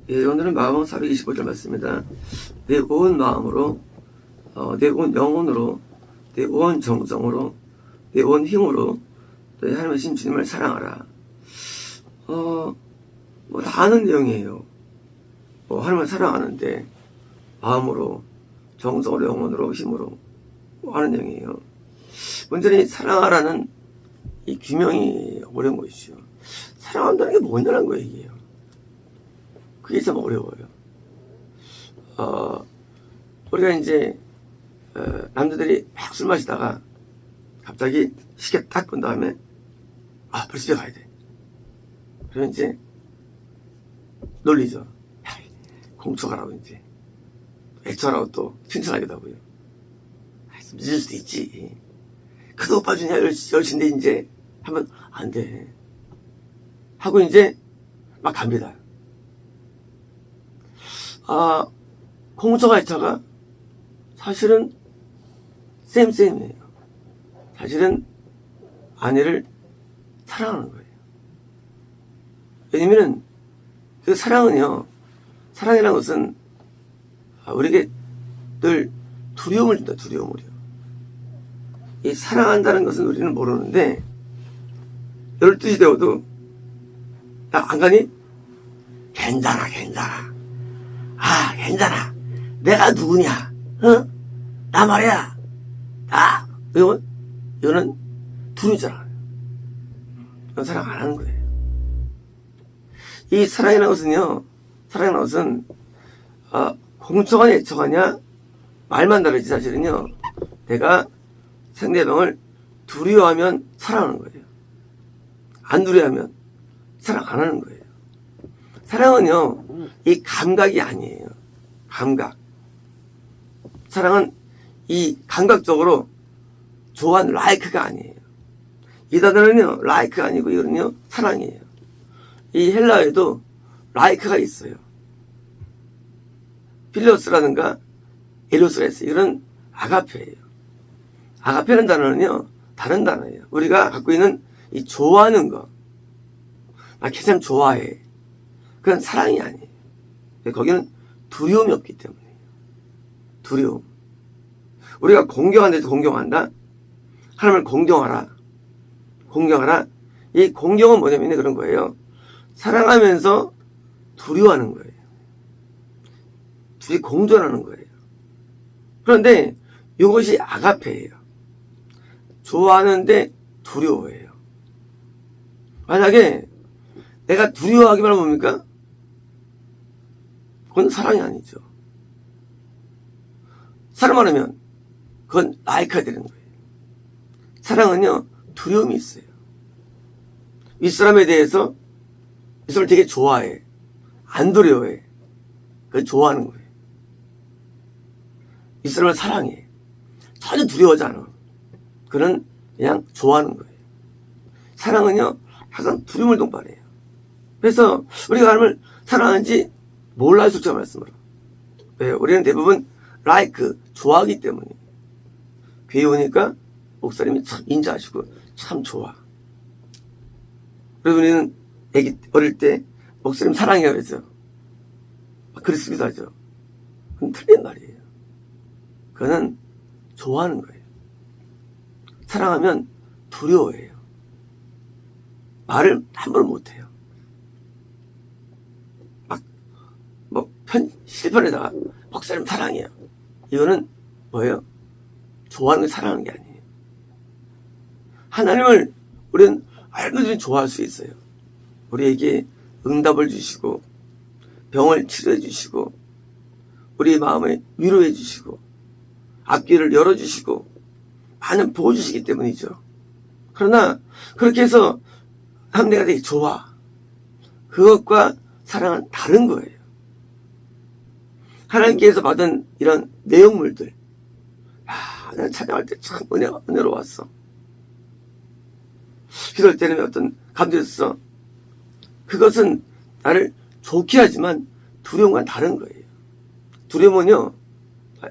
예, 오늘은 마음은 425절 말씀입니다. 내 온 마음으로, 내 온 영혼으로, 내 온 정성으로, 내 온 힘으로 너희 하나님이신 주님을 사랑하라. 다 아는 내용이에요. 하나님을 사랑하는데 마음으로, 정성으로, 영혼으로, 힘으로 하는 내용이에요. 문제는 사랑하라는 이 규명이 어려운 것이죠. 사랑한다는 게 뭐냐는 거예요, 이게요. 그게 참 어려워요. 우리가 이제, 남자들이 막 술 마시다가 갑자기 시계 딱 본 다음에, 벌써 집에 가야 돼. 그러면 이제 놀리죠. 공쳐가라고 이제. 애처라고 또 칭찬하기도 하고요. 늦을 수도 있지. 그도 오빠 주냐, 10시인데 이제 하면 안 돼. 하고 이제 막 갑니다. 공처가 애처가 사실은 쌤이에요. 사실은 아내를 사랑하는 거예요. 왜냐면은 그 사랑은요, 사랑이라는 것은 우리에게 늘 두려움을 준다, 두려움을요. 이 사랑한다는 것은 우리는 모르는데 12시 되어도 야, 안 가니? 괜찮아. 괜찮아. 내가 누구냐? 나 말이야. 이거는 두렵잖아. 이건 사랑 안 하는 거예요. 이 사랑이라는 것은, 공처가냐, 애처가냐, 말만 다르지, 사실은요. 내가 상대방을 두려워하면 사랑하는 거예요. 안 두려워하면 사랑 안 하는 거예요. 사랑은요, 이 감각이 아니에요. 감각. 사랑은 이 감각적으로 좋아하는 라이크가 아니에요. 이 단어는요, 라이크가 아니고 이거는요, 사랑이에요. 이 헬라어에도 라이크가 있어요. 필로스라든가 에로스가 있어요. 이건 아가페예요. 아가페라는 단어는요, 다른 단어예요. 우리가 갖고 있는 이 좋아하는 거. 걔참 좋아해. 그건 사랑이 아니에요. 거기는 두려움이 없기 때문이에요. 두려움. 우리가 공경한데도 공경한다? 하나님을 공경하라. 이 공경은 뭐냐면 그런 거예요. 사랑하면서 두려워하는 거예요. 둘이 공존하는 거예요. 그런데 이것이 아가페예요. 좋아하는데 두려워해요. 만약에 내가 두려워하기만 하면 뭡니까? 그건 사랑이 아니죠. 사랑만 하면 그건 라이크가 되는 거예요. 사랑은요, 두려움이 있어요. 윗사람에 대해서 이 사람을 되게 좋아해. 안 두려워해. 그건 좋아하는 거예요. 이 사람을 사랑해. 전혀 두려워하지 않아. 그는 그냥 좋아하는 거예요. 사랑은요, 항상 두려움을 동반해요. 그래서 우리가 하나님을 사랑하는지 몰라요, 솔직히 말씀으로. 왜요? 우리는 대부분 좋아하기 때문에. 교회 오니까 목사님이 참 인자하시고 참 좋아. 그래서 우리는 어릴 때 목사님 사랑해요 그래서 그랬기도 하죠. 그건 틀린 말이에요. 그거는 좋아하는 거예요. 사랑하면 두려워해요. 말을 함부로 못해요. 실편에다가 목사님 사랑해요. 이거는 뭐예요? 좋아하는 걸 사랑하는 게 아니에요. 하나님을 우리는 얼마든지 좋아할 수 있어요. 우리에게 응답을 주시고 병을 치료해 주시고 우리의 마음을 위로해 주시고 앞길을 열어주시고 많은 복을 주시기 때문이죠. 그러나 그렇게 해서 내가 되게 좋아. 그것과 사랑은 다른 거예요. 하나님께서 받은 이런 내용물들, 내가 찬양할 때 참 은혜로웠어. 기도할 때는 어떤 감정이 있어. 그것은 나를 좋게 하지만 두려움과는 다른 거예요. 두려움은요,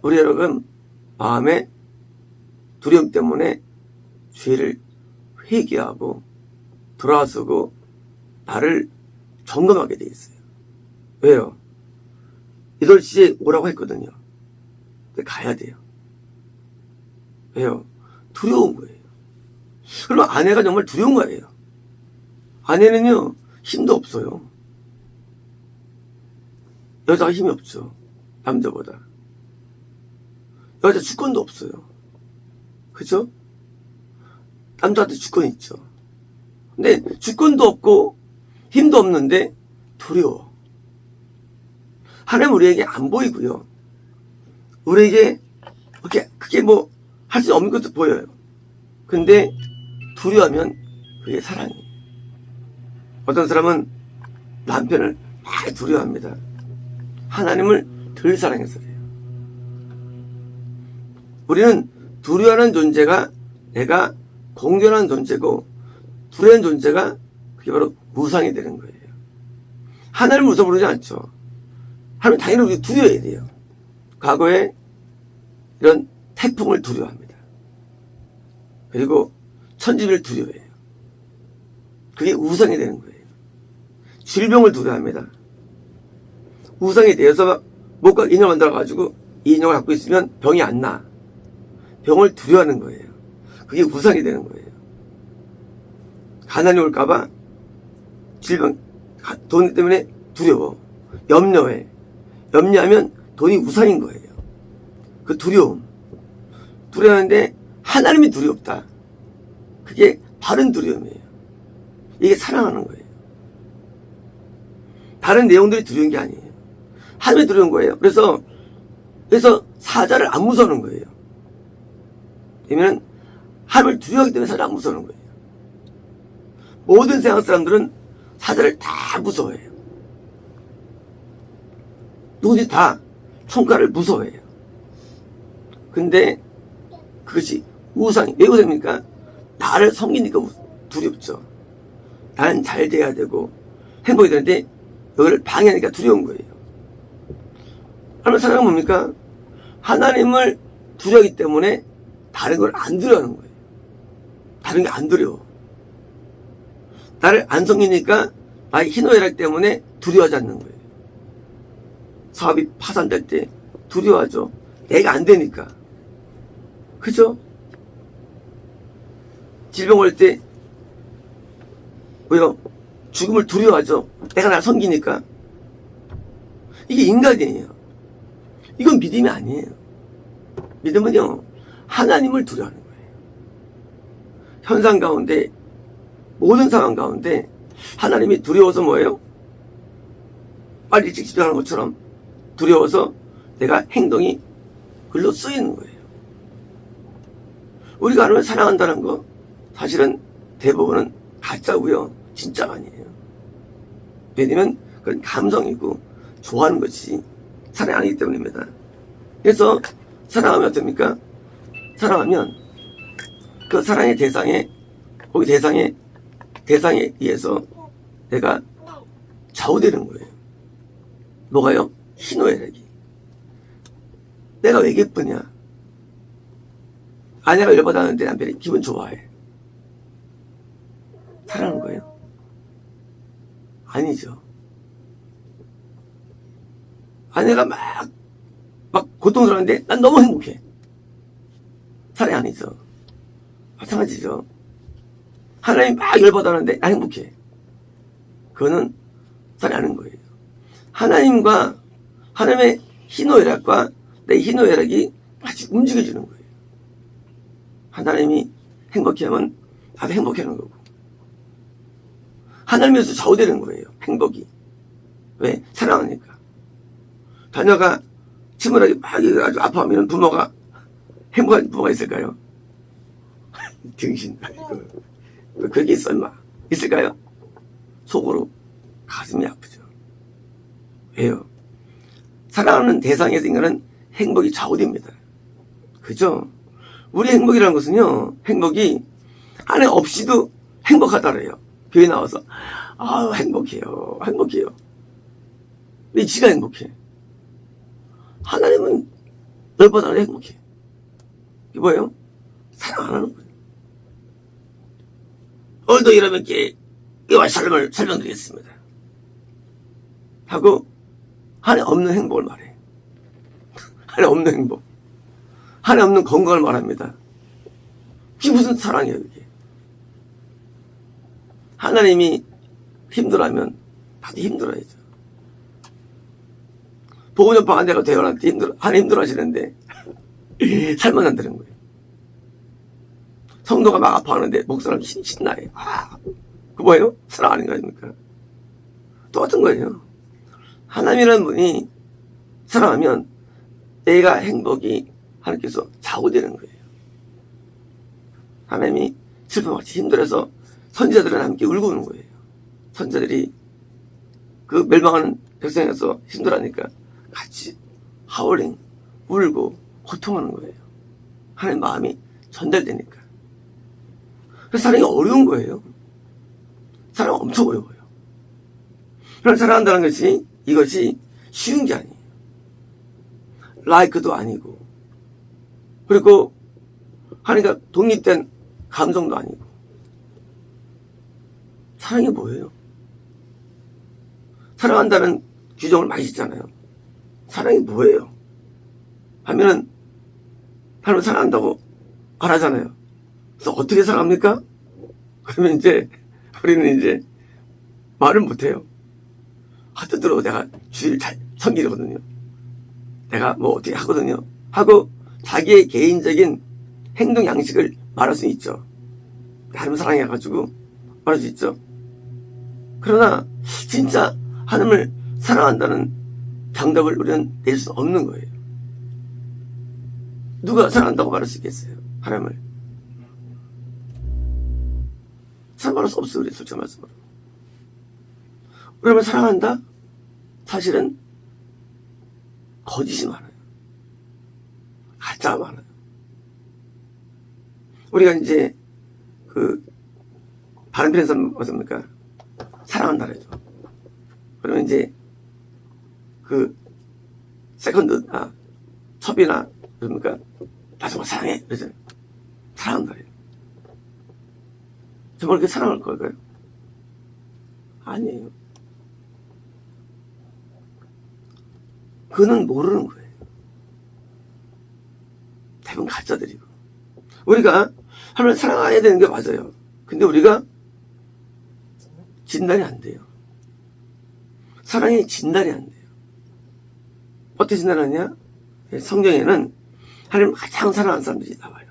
우리 여러분 마음에 두려움 때문에 죄를 회개하고 돌아서고 나를 점검하게 돼 있어요. 왜요? 8시에 오라고 했거든요. 근데 가야 돼요. 왜요? 두려운 거예요. 그럼 아내가 정말 두려운 거예요. 아내는요, 힘도 없어요. 여자가 힘이 없죠. 남자보다. 여자 주권도 없어요. 그죠? 남자한테 주권이 있죠. 근데 주권도 없고 힘도 없는데 두려워. 하나님 우리에게 안 보이고요. 우리에게 그게 뭐 할 수 없는 것도 보여요. 근데 두려워하면 그게 사랑이에요. 어떤 사람은 남편을 많이 두려워합니다. 하나님을 덜 사랑해서 그래요. 우리는 두려워하는 존재가 내가 공존하는 존재고, 두려워하는 존재가 그게 바로 우상이 되는 거예요. 하나님을 우상 부르지 않죠. 하나님 당연히 우리 두려워해야 돼요. 과거에 이런 태풍을 두려워합니다. 그리고 천지를 두려워해요. 그게 우상이 되는 거예요. 질병을 두려워합니다. 우상이 되어서 목과 인형을 만들어가지고 이 인형을 갖고 있으면 병이 안 나. 병을 두려워하는 거예요. 그게 우상이 되는 거예요. 가난이 올까봐 질병, 돈 때문에 두려워. 염려해. 염려하면 돈이 우상인 거예요. 그 두려움. 두려워하는데 하나님이 두렵다. 그게 바른 두려움이에요. 이게 사랑하는 거예요. 다른 내용들이 두려운 게 아니에요. 하나님이 두려운 거예요. 그래서 사자를 안 무서워하는 거예요. 왜냐면 하나님을 두려워하기 때문에 사자를 안 무서워하는 거예요. 모든 세상 사람들은 사자를 다 무서워해요. 누구든지 다 총칼을 무서워해요. 근데 그것이 우상이, 왜 우상입니까? 나를 섬기니까 두렵죠. 나는 잘 돼야 되고 행복이 되는데 여기를 방해하니까 두려운 거예요. 하나님 사랑은 뭡니까? 하나님을 두려워하기 때문에 다른 걸 안 두려워하는 거예요. 다른 게 안 두려워. 나를 안 섬기니까 나의 희노애락 때문에 두려워하지 않는 거예요. 사업이 파산될 때 두려워하죠. 내가 안 되니까. 그죠? 질병 올 때 왜요? 죽음을 두려워하죠. 내가 날 섬기니까. 이게 인간이에요. 이건 믿음이 아니에요. 믿음은요, 하나님을 두려워하는 거예요. 현상 가운데, 모든 상황 가운데 하나님이 두려워서 뭐예요? 빨리 일찍 집중하는 것처럼 두려워서 내가 행동이 글로 쓰이는 거예요. 우리가 하나님을 사랑한다는 거 사실은 대부분은 가짜고요. 진짜가 아니에요. 왜냐면 그건 감성이고 좋아하는 것이 사랑이 아니기 때문입니다. 그래서 사랑하면 어떻습니까? 사랑하면 그 사랑의 대상에, 거기 대상에 의해서 내가 좌우되는 거예요. 뭐가요? 희노애락이. 내가 왜 기쁘냐? 아내가 열받았는데 남편이 기분 좋아해. 사랑하는 거예요? 아니죠. 아내가 막 고통스러운데 난 너무 행복해. 사랑이 아니죠. 마찬가지죠. 하나님이 막 열받았는데 난 행복해. 그거는 사랑이 아닌 거예요. 하나님과 하나님의 희노애락과 내 희노애락이 같이 움직여주는 거예요. 하나님이 행복해하면 나도 행복해하는 거고, 하나님에서 좌우되는 거예요. 행복이. 왜? 사랑하니까. 자녀가 침울하게 막 아주 아파하면 부모가 행복한 부모가 있을까요? 등신. 그게 있어 임마. 있을까요? 속으로 가슴이 아프죠. 왜요? 사랑하는 대상에서 인간은 행복이 좌우됩니다. 그죠? 우리 행복이라는 것은요, 행복이 하나님 없이도 행복하다래요. 교회 나와서 행복해요. 행복해요. 왜 지가 행복해? 하나님은 열받아도 행복해. 이게 뭐예요? 사랑 안 하는 거예요. 오늘도 여러분께 이와 삶을 설명드리겠습니다. 하고 하나님 없는 행복을 말해. 안에 없는 행복, 안에 없는 건강을 말합니다. 그게 무슨 사랑이에요, 그게. 하나님이 힘들어하면 나도 힘들어야죠. 복음 전파가 내가 되어갈 때 하나님 힘들어 하시는데 살면 안 되는 거예요. 성도가 막 아파하는데 목사님 신나요. 그 뭐예요? 사랑 아닌 거 아닙니까? 똑같은 거예요. 하나님이라는 분이 사랑하면 내가 행복이 하나님께서 좌우되는 거예요. 하나님이 슬픔같이 힘들어서 선지자들은 함께 울고 오는 거예요. 선지자들이 그 멸망하는 백성에서 힘들어하니까 같이 하울링, 울고 고통하는 거예요. 하나님 마음이 전달되니까. 그래서 사랑이 어려운 거예요. 사랑은 엄청 어려워요. 그런 사랑한다는 것이 이것이 쉬운 게 아니에요. 라이크도 아니고, 그리고 하나님과 독립된 감정도 아니고. 사랑이 뭐예요? 사랑한다는 규정을 많이 짓잖아요. 사랑이 뭐예요? 하면은 하나님 사랑한다고 말하잖아요. 그래서 어떻게 사랑합니까? 그러면 이제 우리는 이제 말을 못해요. 뜻대로 내가 주의를 잘 섬기거든요. 내가 뭐 어떻게 하거든요. 하고 자기의 개인적인 행동 양식을 말할 수 있죠. 하나님 사랑해가지고 말할 수 있죠. 그러나 진짜 하나님을 사랑한다는 정답을 우리는 낼 수 없는 거예요. 누가 사랑한다고 말할 수 있겠어요? 하나님을. 사랑할 수 없어요. 우리 솔직히 말씀으로. 우리를 사랑한다? 사실은 거짓이 많아요. 가짜가 많아요. 우리가 이제 다른 편에서 어떻습니까? 사랑한다 그러죠. 그러면 이제 세컨드, 첩이나 그러니까 나 정말 사랑해 그러잖아요. 사랑한다 그래요. 정말 그렇게 사랑할 걸까요? 아니에요. 그는 모르는 거예요. 대부분 가짜들이고. 우리가 하나님을 사랑해야 되는 게 맞아요. 근데 우리가 진단이 안 돼요. 사랑이 진단이 안 돼요. 어떻게 진단하냐? 성경에는 하나님을 가장 사랑하는 사람들이 나와요.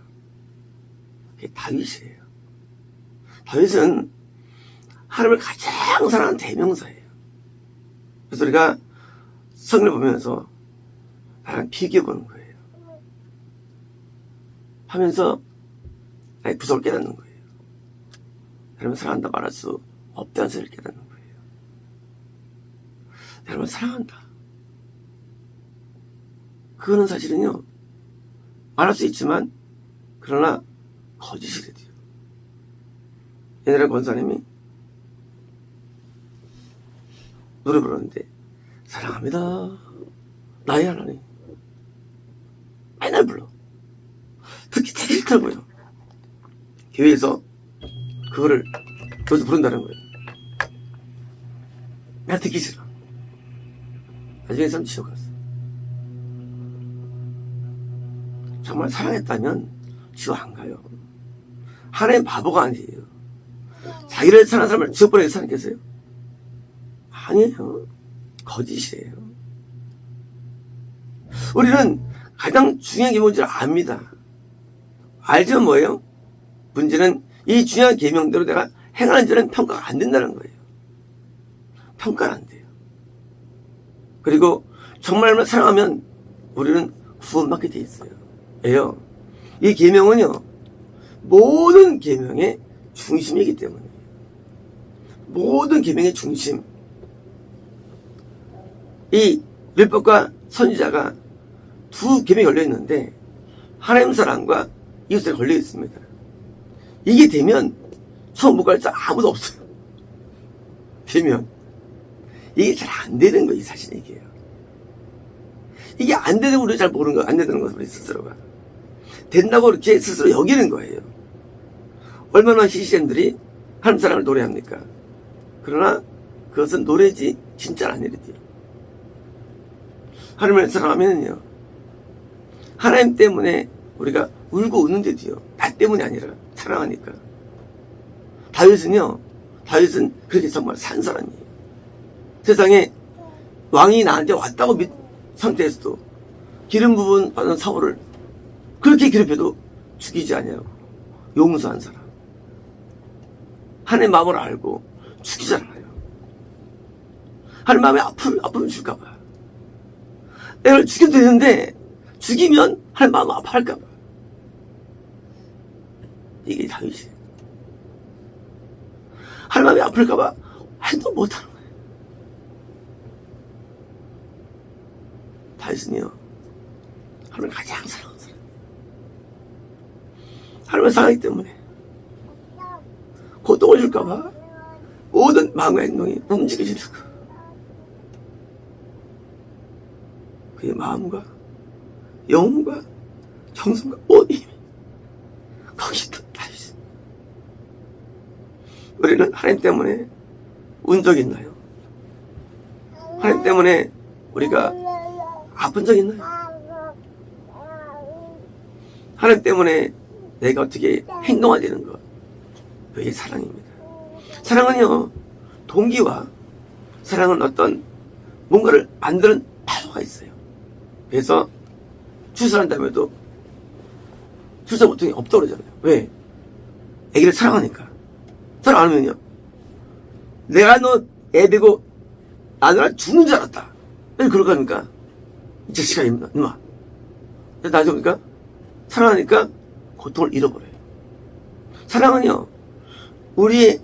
그게 다윗이에요. 다윗은 하나님을 가장 사랑하는 대명사예요. 그래서 우리가 성경을 보면서 나랑 비교해보는 거예요. 하면서 나의 부족을 깨닫는 거예요. 하나님을 사랑한다 말할 수 없다는 사실을 깨닫는 거예요. 하나님을 사랑한다. 그거는 사실은요, 말할 수 있지만, 그러나 거짓이래 돼요. 옛날에 권사님이 노래 부르는데, 사랑합니다. 나의 하나님. 맨날 불러. 듣기 되게 싫다고요. 교회에서 그거를 여기서 부른다는 거예요. 내가 듣기 싫어. 나중에 사람 지옥 갔어. 정말 사랑했다면 지옥 안 가요. 하나님 바보가 아니에요. 자기를 사랑하는 사람을 지옥 보내게 사랑했겠어요? 아니에요. 거짓이에요. 우리는 가장 중요한 게 뭔지 압니다. 알지만 뭐예요? 문제는 이 중요한 계명대로 내가 행하는지는 평가가 안 된다는 거예요. 평가는 안 돼요. 그리고 정말 사랑하면 우리는 구원받게 돼 있어요. 왜요? 이 계명은요, 모든 계명의 중심이기 때문이에요. 모든 계명의 중심. 이 율법과 선지자가 두 계명이 걸려 있는데 하나님 사랑과 이웃에 걸려 있습니다. 이게 되면 처음 못 갈 자 아무도 없어요. 되면 이게 잘 안 되는 거예요. 사실 이게요. 이게 안 되는 거 우리 잘 모르는 거예요. 안 되는 거 우리 스스로가 된다고 이렇게 스스로 여기는 거예요. 얼마나 CCM들이 하나님 사랑을 노래합니까? 그러나 그것은 노래지 진짜 아니래요. 하나님을 사랑하면요, 하나님 때문에 우리가 울고 우는데도요, 나 때문이 아니라 사랑하니까. 다윗은 그렇게 정말 산 사람이에요. 세상에 왕이 나한테 왔다고 믿 상태에서도 기름 부분 받은 사울을 그렇게 괴롭혀도 죽이지 않냐고 용서한 사람. 하나님 마음을 알고 죽이잖아요. 하나님 마음에 아픔을 줄까봐. 내가 죽여도 되는데 죽이면 하나님 마음 아파할까봐. 이게 다윗이에요. 하나님 마음이 아플까봐 해도 못하는 거예요. 다윗은요, 하나님을 가장 사랑하는 사람. 하나님을 사랑하기 때문에 고통을 줄까봐 모든 마음과 행동이 움직여지는 거. 그의 마음과 영혼과 정성과 모든 힘이 거기 있다. 우리는 하나님 때문에 운 적 있나요? 하나님 때문에 우리가 아픈 적 있나요? 하나님 때문에 내가 어떻게 행동해야 되는 것, 그게 사랑입니다. 사랑은요, 동기와 사랑은 어떤 뭔가를 만드는 파워가 있어요. 그래서 출산한 다음에도 출산 고통이 없다고 그러잖아요. 왜? 아기를 사랑하니까. 사랑 안 하면요, 내가 너 애 되고 나느라 죽는 줄 알았다. 왜 그럴까 합니까? 이 자식아, 이놈아. 나중에 보니까 사랑하니까 고통을 잃어버려요. 사랑은요, 우리의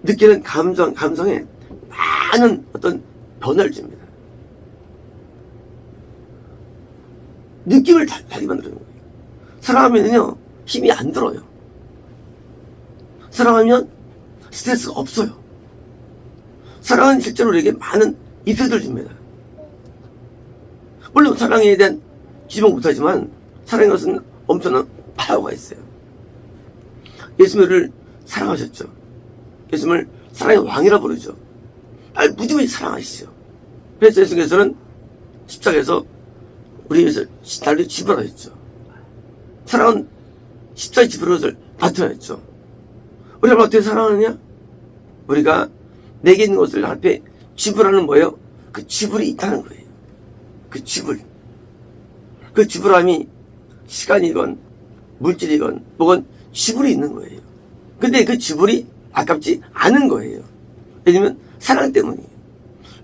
느끼는 감성에 많은 어떤 변화를 줍니다. 느낌을 달리 만드는 거예요. 사랑하면요, 힘이 안 들어요. 사랑하면 스트레스가 없어요. 사랑은 실제로 우리에게 많은 이득을 줍니다. 물론 사랑에 대한 지적 못하지만 사랑의 것은 엄청난 파워가 있어요. 예수님을 사랑하셨죠. 예수님을 사랑의 왕이라 부르죠. 날 무지무지 사랑하시죠. 그래서 예수님께서는 십자가에서 우리 위해서 나를 지불하셨죠. 사랑은 십자가에 지불한 것을 나타냈죠. 우리가 어떻게 사랑하느냐? 우리가 내게 있는 것을 앞에 지불하는 뭐예요? 그 지불이 있다는 거예요. 그 지불. 그 지불함이 시간이건 물질이건 뭐건 지불이 있는 거예요. 근데 그 지불이 아깝지 않은 거예요. 왜냐면 사랑 때문이에요.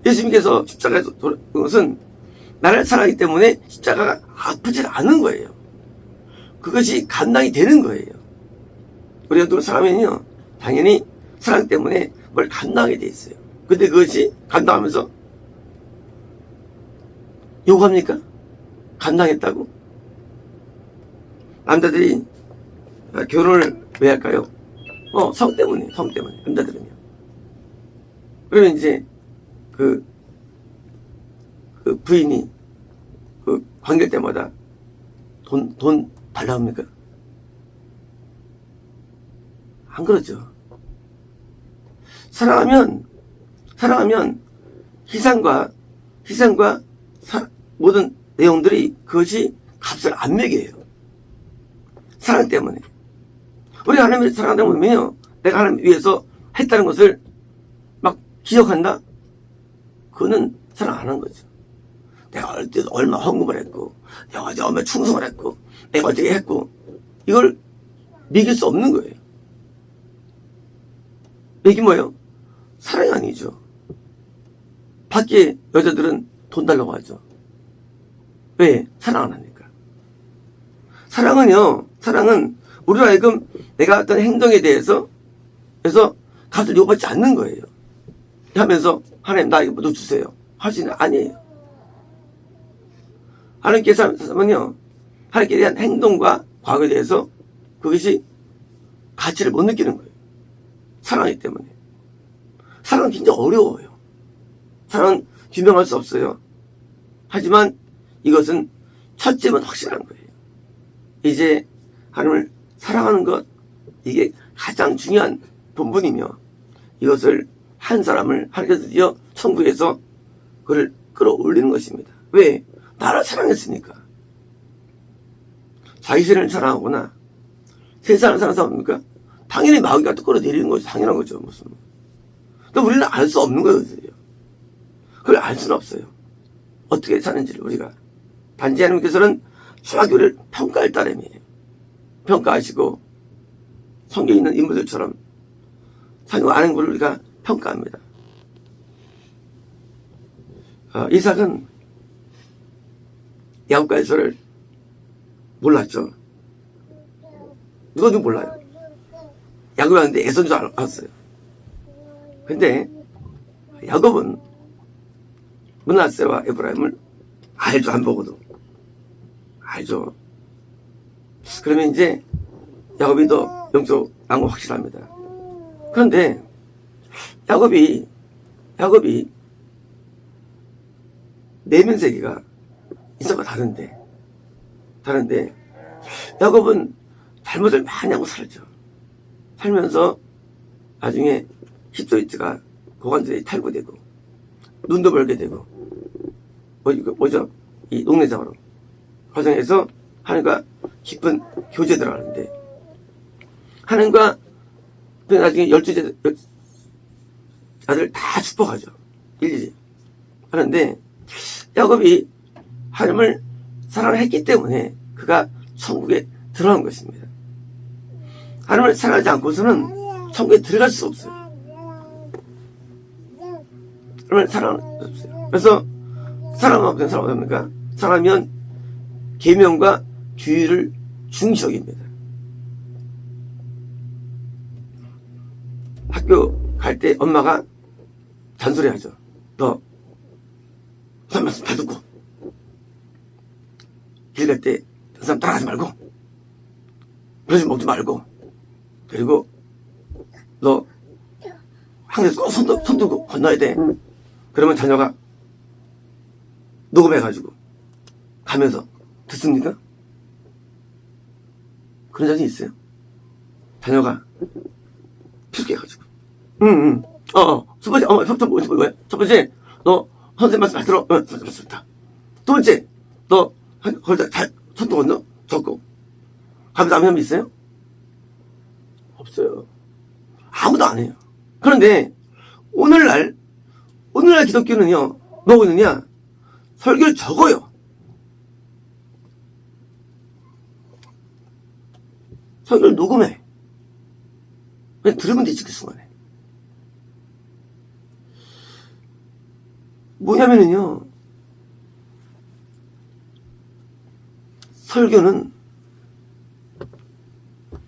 예수님께서 십자가에서 돌아온 것은 나를 사랑하기 때문에 십자가가 아프지 않은 거예요. 그것이 감당이 되는 거예요. 우리가 또 사람은요, 당연히 사랑 때문에 뭘 감당하게 돼 있어요. 근데 그것이 감당하면서 요구합니까? 감당했다고? 남자들이 결혼을 왜 할까요? 성 때문에, 남자들은요. 그러면 이제 그 부인이 관계할 때마다 돈 달라고 합니까? 안 그러죠. 사랑하면 희생과 모든 내용들이 그것이 값을 안 매겨요. 사랑 때문에. 우리 하나님을 사랑한다고 보면요, 내가 하나님 위해서 했다는 것을 막 기억한다? 그거는 사랑 안 한 거죠. 내가 어릴 때 얼마 헌금을 했고, 내가 어제 얼마 충성을 했고, 내가 어떻게 했고, 이걸 매길 수 없는 거예요. 이게 뭐예요? 사랑이 아니죠. 밖에 여자들은 돈 달라고 하죠. 왜? 사랑 안 하니까. 사랑은 우리로 하여금 내가 어떤 행동에 대해서 그래서 값을 요구받지 않는 거예요. 하면서 하나님 나 이거 뭐 주세요. 할 수 있는 아니에요. 하나님께서는요, 하나님께 대한 행동과 과거에 대해서 그것이 가치를 못 느끼는 거예요. 사랑하기 때문에. 사랑은 굉장히 어려워요. 사랑은 규명할 수 없어요. 하지만 이것은 첫째면 확실한 거예요. 이제 하나님을 사랑하는 것, 이게 가장 중요한 본분이며 이것을 한 사람을 하나님께서 드디어 천국에서 그를 끌어올리는 것입니다. 왜? 나를 사랑했으니까. 자기 신을 사랑하거나 세상을 사랑합니까? 당연히 마귀가 또 끌어내리는 거죠. 당연한 거죠. 무슨. 근데 우리는 알 수 없는 거예요. 그걸 알 수는 없어요. 어떻게 사는지를 우리가. 단지 하나님께서는 중학교를 평가할 따름이에요. 평가하시고 성경에 있는 인물들처럼 사는 아는 걸 우리가 평가합니다. 이삭은 야곱과의 서를 몰랐죠. 누구도 몰라요. 야곱이 왔는데 에서인 줄 알았어요. 근데 야곱은 므낫세와 에브라임을 알죠. 안 보고도 알죠. 그러면 이제 야곱이 더 영적 난 거 확실합니다. 그런데 야곱이 내면세계가 이삭과 다른데 야곱은 잘못을 많이 하고 살죠. 살면서 나중에 히브리트가 고관절이 탈구되고 눈도 벌게 되고 뭐죠? 이 농내장으로 과정에서 하나님과 깊은 교제 들어가는데 하나님과 나중에 12째 아들 다 축복하죠. 일일이 하는데 야곱이 하나님을 사랑했기 때문에 그가 천국에 들어간 것입니다. 하나님을 사랑하지 않고서는 천국에 들어갈 수 없어요. 하나님을 사랑할 수 없어요. 그래서 사랑하면 사랑합니까? 사랑하면 계명과 규율을 중시 여깁니다. 학교 갈 때 엄마가 잔소리하죠. 너 무슨 말씀 잘 듣고 길 갈 때 그 사람 따라가지 말고 그러지 먹지 말고 그리고 너 항상 꼭 손 들고 건너야 돼. 그러면 자녀가 녹음해가지고 가면서 듣습니까? 그런 자신 있어요? 자녀가 필기해가지고 첫 번째 뭐야? 첫 번째 너 선생님 말씀 잘 들어. 맞습니다. 두 번째 너 거기다 잘 손도 건너 적고 가면서 아무 사람 있어요? 없어요. 아무도 안 해요. 그런데 오늘날 기독교는요 뭐하고 있느냐? 설교를 적어요. 설교를 녹음해. 그냥 들으면 되지 그 순간에. 뭐냐면은요 설교는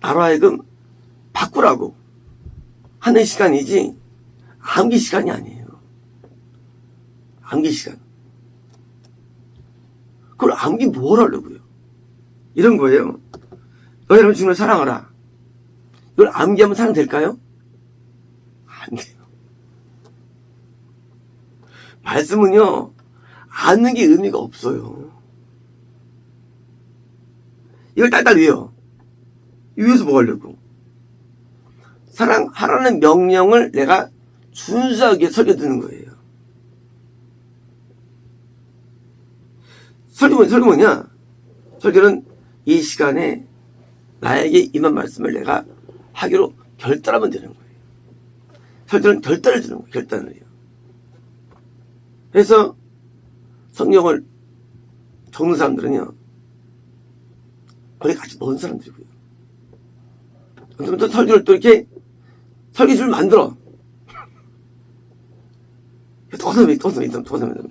나로 하여금 바꾸라고 하는 시간이지 암기 시간이 아니에요. 암기 시간. 그걸 암기 뭘 하려고요? 이런 거예요. 너 여러분 주님을 사랑하라. 이걸 암기하면 사랑 될까요? 안 돼요. 말씀은요 아는 게 의미가 없어요. 이걸 딸딸 외워. 위해서 뭐 하려고? 사랑하라는 명령을 내가 준수하게 설교 듣는 거예요. 설교 뭐냐? 설교는 이 시간에 나에게 임한 말씀을 내가 하기로 결단하면 되는 거예요. 설교는 결단을 주는 거예요. 결단을요. 그래서 성경을 적는 사람들은요 거의 같이 먼 사람들이고요. 또 설교를 또 이렇게 설교집을 만들어. 또 선생님.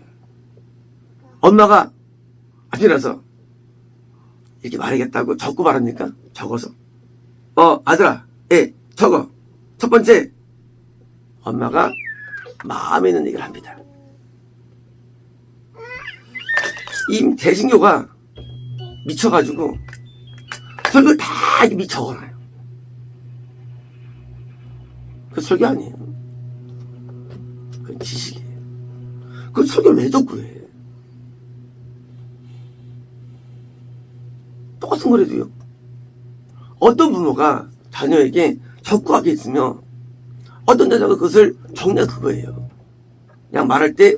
엄마가 아침이라서 이렇게 말하겠다고 적고 말합니까? 적어서. 아들아, 적어. 첫 번째, 엄마가 마음에 있는 얘기를 합니다. 이 대신교가 미쳐가지고 설교를 다 이렇게 미쳐가나요. 그 설교 아니에요. 그건 지식이에요. 그 설교를 왜 적고 해? 똑같은 거라도요. 어떤 부모가 자녀에게 적고 하겠으며 어떤 자녀가 그것을 정리한 그거예요. 그냥 말할 때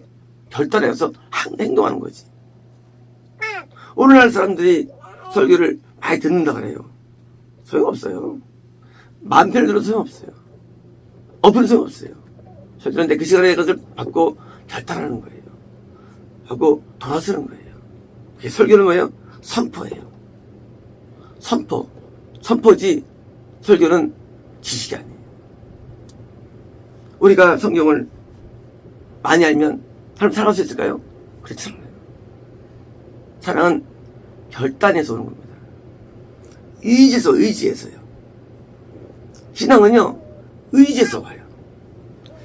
결단해서 행동하는 거지. 오늘날 사람들이 설교를 많이 듣는다 그래요. 소용없어요. 마음 편히 들어도 소용없어요. 엎어도 소용없어요. 설교는 그 시간에 그것을 받고 결단하는 거예요. 하고 돌아서는 거예요. 그게 설교는 뭐예요? 선포예요. 선포지 설교는 지식이 아니에요. 우리가 성경을 많이 알면 사람 살아갈 수 있을까요? 그렇지 않아요. 사랑은 결단에서 오는 겁니다. 의지에서요. 신앙은요, 의지에서 와요.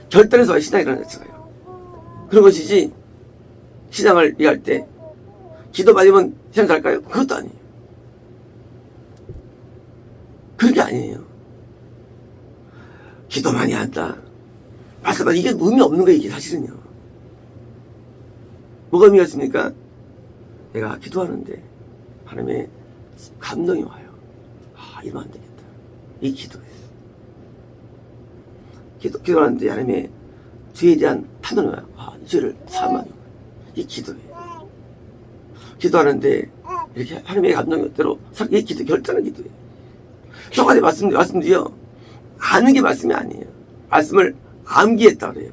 결단에서 와요. 신앙이라는 자체가요. 그런 것이지, 신앙을 이해할 때, 기도 많이 하면 신앙 잘할까요? 그것도 아니에요. 그런 게 아니에요. 기도 많이 한다. 말씀만 이게 의미 없는 거예요, 이게 사실은요. 뭐가 의미가 있습니까? 내가 기도하는데, 하나님의 감동이 와요. 아, 이러면 안 되겠다. 이 기도예요. 기도하는데 하나님의 죄에 대한 판단이 와요. 아, 이 죄를 사하면 이 기도예요. 기도하는데 이렇게 하나님의 감동의 대로 이 기도, 결단한 기도예요. 성관의 말씀도요, 아는 게 말씀이 아니에요. 말씀을 암기했다 그래요.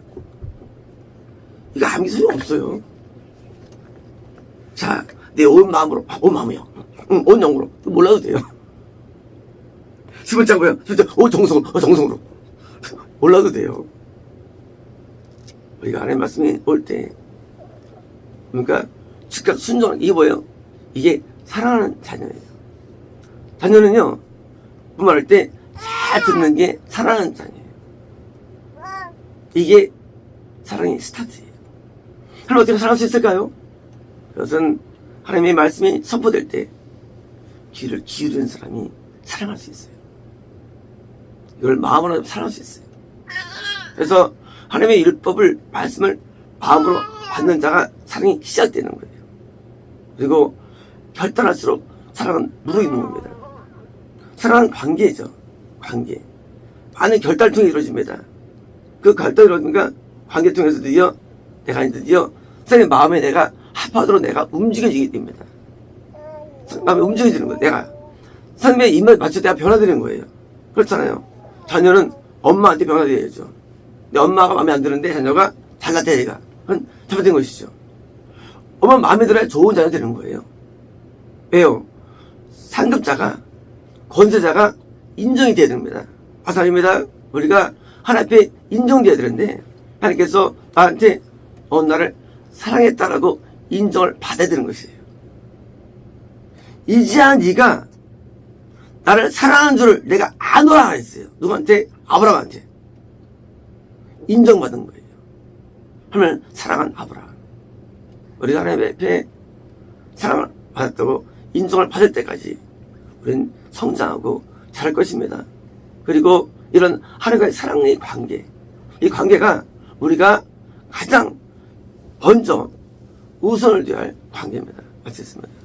이거 암기 소용 없어요. 자, 내 온 마음으로, 온 마음이요. 응, 온 영으로. 몰라도 돼요. 10번 뭐예요? 온 정성으로. 몰라도 돼요. 우리가 하나님 말씀이 올 때, 그러니까 즉각 순종하는 이게 뭐예요? 이게 사랑하는 자녀예요. 자녀는요, 말할 때 잘 듣는 게 사랑하는 자녀예요. 이게 사랑의 스타트예요. 하나님 어떻게 사랑할 수 있을까요? 그것은 하나님의 말씀이 선포될 때 귀를 기울이는 사람이 사랑할 수 있어요. 이걸 마음으로 사랑할 수 있어요. 그래서 하나님의 율법을, 말씀을 마음으로 받는 자가 사랑이 시작되는 거예요. 그리고 결단할수록 사랑은 무르익는 겁니다. 사랑은 관계죠. 관계. 많은 결단을 통해 이루어집니다. 그 결단이 이루어지니까 관계 통해서 드디어 선생님 마음에 내가 합하도록 내가 움직여지게 됩니다. 마음에 움직여지는 거예요. 내가 선생님의 입맛에 맞춰 내가 변화되는 거예요. 그렇잖아요. 자녀는 엄마한테 변화돼야죠. 내 엄마가 마음에 안 드는데 자녀가 잘났다 얘가. 그건 잘못된 것이죠. 엄마 마음에 들어야 좋은 자녀 되는 거예요. 왜요? 상급자가, 권세자가 인정이 돼야 됩니다. 아사입니다. 우리가 하나님 앞에 인정돼야 되는데 하나님께서 나한테 나를 사랑했다라고 인정을 받아야 되는 것이에요. 이제야 네가 나를 사랑하는 줄을 내가 아노라 했어요. 누구한테? 아브라함한테. 인정받은 거예요. 하면 사랑한 아브라함. 우리가 하나님 앞에 사랑을 받았다고 인정을 받을 때까지 우리는 성장하고 자랄 것입니다. 그리고 이런 하나님과의 사랑의 관계, 이 관계가 우리가 가장 먼저 우선을 둬야 할 관계입니다. 마치겠습니다.